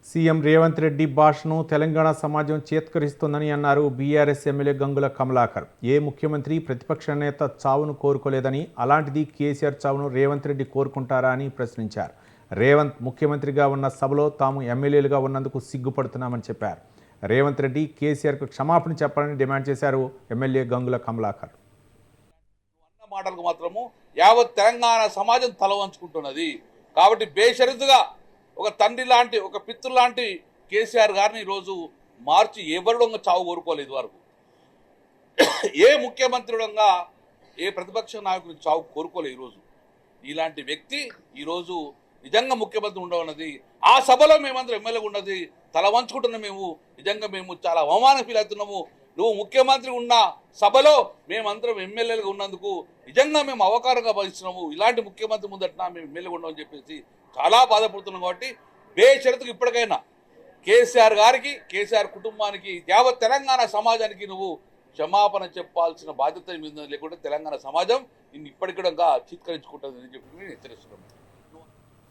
CM Revanth Reddy భాషను తెలంగాణ సమాజం చేత్కరిస్తోందని అన్నారు బీఆర్ఎస్ ఎమ్మెల్యే గంగుల కమలాకర్. ఏ ముఖ్యమంత్రి ప్రతిపక్ష నేత చావును కోరుకోలేదని, అలాంటిది కేసీఆర్ చావును రేవంత్ రెడ్డి కోరుకుంటారా అని ప్రశ్నించారు. రేవంత్ ముఖ్యమంత్రిగా ఉన్న సభలో తాము ఎమ్మెల్యేలుగా ఉన్నందుకు సిగ్గుపడుతున్నామని చెప్పారు. రేవంత్ రెడ్డి కేసీఆర్కు క్షమాపణ చెప్పాలని డిమాండ్ చేశారు ఎమ్మెల్యే గంగుల కమలాకర్. మాటలకు మాత్రము యావత్ తెలంగాణ సమాజం తల వంచుకుంటున్నది. కాబట్టి బేషరతుగా ఒక తండ్రి లాంటి, ఒక పితృ లాంటి కేసీఆర్ గారిని ఈరోజు మార్చి ఎవరు చావు కోరుకోలేదు వరకు. ఏ ముఖ్యమంత్రిగా ఏ ప్రతిపక్ష నాయకుని చావు కోరుకోలేదు. ఈరోజు ఇలాంటి వ్యక్తి ఈరోజు నిజంగా ముఖ్యమంత్రి ఉండవన్నది, ఆ సభలో మేమందరం ఎమ్మెల్యేగా ఉన్నది తల వంచుకుంటున్నాం. నిజంగా మేము చాలా అవమానం ఫీల్ అవుతున్నాము. నువ్వు ముఖ్యమంత్రి ఉన్న సభలో మేమందరం ఎమ్మెల్యేలుగా ఉన్నందుకు నిజంగా మేము అవకారంగా భావిస్తున్నాము. ఇలాంటి ముఖ్యమంత్రి ముందట మేము ఎమ్మెల్యేగా ఉన్నామని చెప్పేసి చాలా బాధపడుతున్నాం. కాబట్టి బేషరతుకు ఇప్పటికైనా కేసీఆర్ గారికి, కేసీఆర్ కుటుంబానికి, యావత్ తెలంగాణ సమాజానికి నువ్వు క్షమాపణ చెప్పాల్సిన బాధ్యత మీద, లేకుంటే తెలంగాణ సమాజం నిన్ను ఇప్పటికీ చిత్కరించుకుంటుందని చెప్పి మేము హెచ్చరిస్తున్నాం.